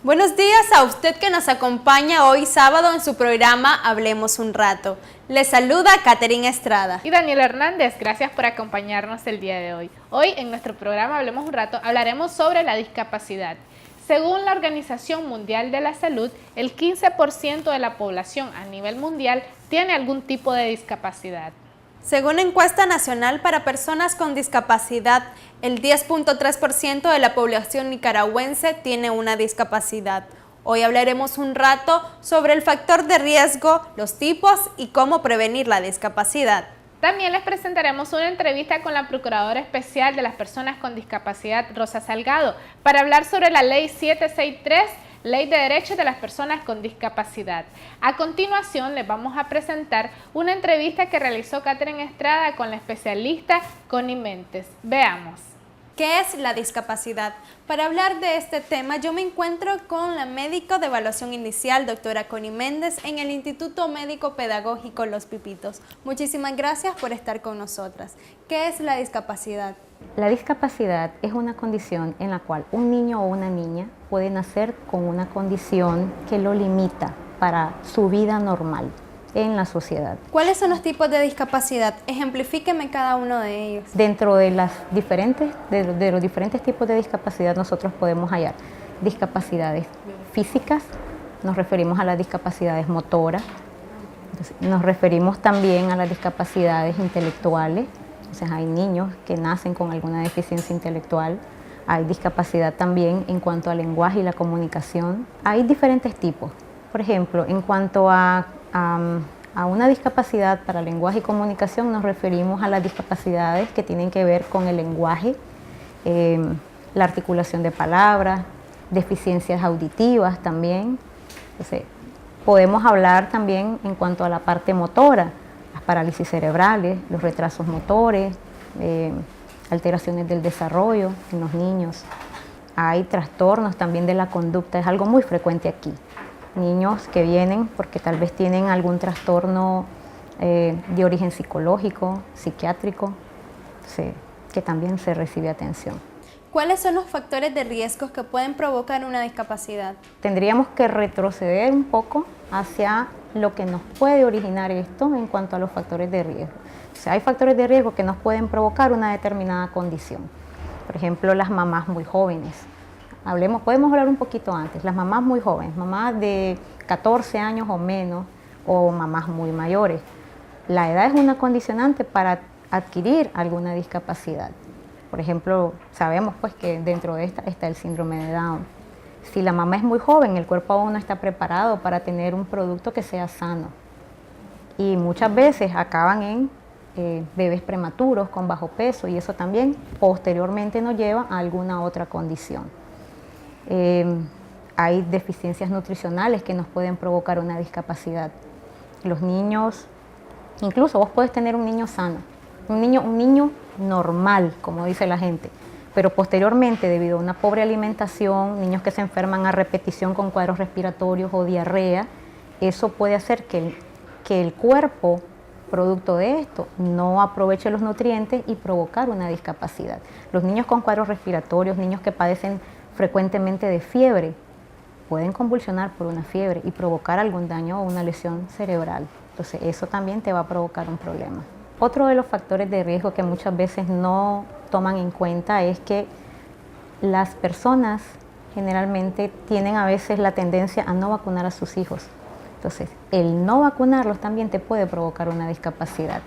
Buenos días a usted que nos acompaña hoy sábado en su programa Hablemos un rato. Les saluda Catherine Estrada. Y Daniel Hernández, gracias por acompañarnos el día de hoy. Hoy en nuestro programa Hablemos un rato hablaremos sobre la discapacidad. Según la Organización Mundial de la Salud, el 15% de la población a nivel mundial tiene algún tipo de discapacidad. Según encuesta nacional para personas con discapacidad, el 10.3% de la población nicaragüense tiene una discapacidad. Hoy hablaremos un rato sobre el factor de riesgo, los tipos y cómo prevenir la discapacidad. También les presentaremos una entrevista con la Procuradora Especial de las Personas con Discapacidad, Rosa Salgado, para hablar sobre la Ley 763, Ley de Derechos de las Personas con Discapacidad. A continuación les vamos a presentar una entrevista que realizó Catherine Estrada con la especialista Connie Méndez. Veamos. ¿Qué es la discapacidad? Para hablar de este tema, yo me encuentro con la médico de evaluación inicial, doctora Connie Méndez, en el Instituto Médico Pedagógico Los Pipitos. Muchísimas gracias por estar con nosotras. ¿Qué es la discapacidad? La discapacidad es una condición en la cual un niño o una niña puede nacer con una condición que lo limita para su vida normal en la sociedad. ¿Cuáles son los tipos de discapacidad? Ejemplifíqueme cada uno de ellos. Dentro de los diferentes tipos de discapacidad nosotros podemos hallar discapacidades físicas, nos referimos a las discapacidades motoras, nos referimos también a las discapacidades intelectuales. Entonces hay niños que nacen con alguna deficiencia intelectual, hay discapacidad también en cuanto al lenguaje y la comunicación. Hay diferentes tipos. Por ejemplo, en cuanto a una discapacidad para lenguaje y comunicación nos referimos a las discapacidades que tienen que ver con el lenguaje, la articulación de palabras, deficiencias auditivas también. Entonces, podemos hablar también en cuanto a la parte motora, las parálisis cerebrales, los retrasos motores, alteraciones del desarrollo en los niños. Hay trastornos también de la conducta, es algo muy frecuente aquí. Niños que vienen porque tal vez tienen algún trastorno de origen psicológico, psiquiátrico, que también se recibe atención. ¿Cuáles son los factores de riesgo que pueden provocar una discapacidad? Tendríamos que retroceder un poco hacia lo que nos puede originar esto en cuanto a los factores de riesgo. O sea, hay factores de riesgo que nos pueden provocar una determinada condición. Por ejemplo, las mamás muy jóvenes. Podemos hablar un poquito antes, las mamás muy jóvenes, mamás de 14 años o menos, o mamás muy mayores. La edad es una condicionante para adquirir alguna discapacidad. Por ejemplo, sabemos pues que dentro de esta está el síndrome de Down. Si la mamá es muy joven, el cuerpo aún no está preparado para tener un producto que sea sano. Y muchas veces acaban en bebés prematuros con bajo peso y eso también posteriormente nos lleva a alguna otra condición. Hay deficiencias nutricionales que nos pueden provocar una discapacidad. Los niños, incluso vos puedes tener un niño sano, un niño normal, como dice la gente, pero posteriormente, debido a una pobre alimentación, niños que se enferman a repetición con cuadros respiratorios o diarrea, eso puede hacer que el cuerpo, producto de esto, no aproveche los nutrientes y provocar una discapacidad. Los niños con cuadros respiratorios, niños que padecen frecuentemente de fiebre, pueden convulsionar por una fiebre y provocar algún daño o una lesión cerebral. Entonces, eso también te va a provocar un problema. Otro de los factores de riesgo que muchas veces no toman en cuenta es que las personas generalmente tienen a veces la tendencia a no vacunar a sus hijos. Entonces, el no vacunarlos también te puede provocar una discapacidad.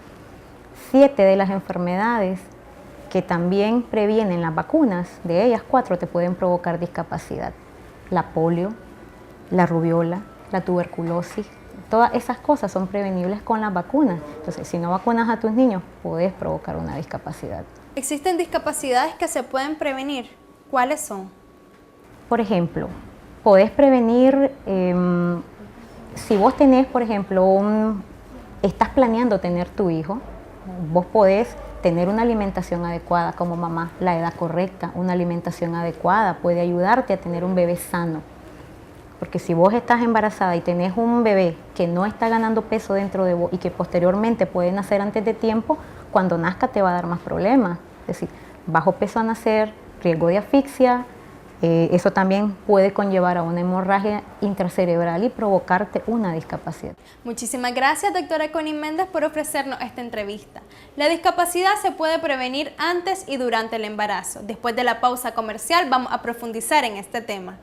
7 de las enfermedades que también previenen las vacunas, de ellas 4 te pueden provocar discapacidad. La polio, la rubiola, la tuberculosis, todas esas cosas son prevenibles con las vacunas. Entonces, si no vacunas a tus niños, puedes provocar una discapacidad. ¿Existen discapacidades que se pueden prevenir? ¿Cuáles son? Por ejemplo, podés prevenir, si vos tenés, por ejemplo, estás planeando tener tu hijo, vos podés tener una alimentación adecuada como mamá, la edad correcta, una alimentación adecuada puede ayudarte a tener un bebé sano. Porque si vos estás embarazada y tenés un bebé que no está ganando peso dentro de vos y que posteriormente puede nacer antes de tiempo, cuando nazca te va a dar más problemas. Es decir, bajo peso a nacer, riesgo de asfixia, Eso también puede conllevar a una hemorragia intracerebral y provocarte una discapacidad. Muchísimas gracias, doctora Connie Méndez, por ofrecernos esta entrevista. La discapacidad se puede prevenir antes y durante el embarazo. Después de la pausa comercial vamos a profundizar en este tema.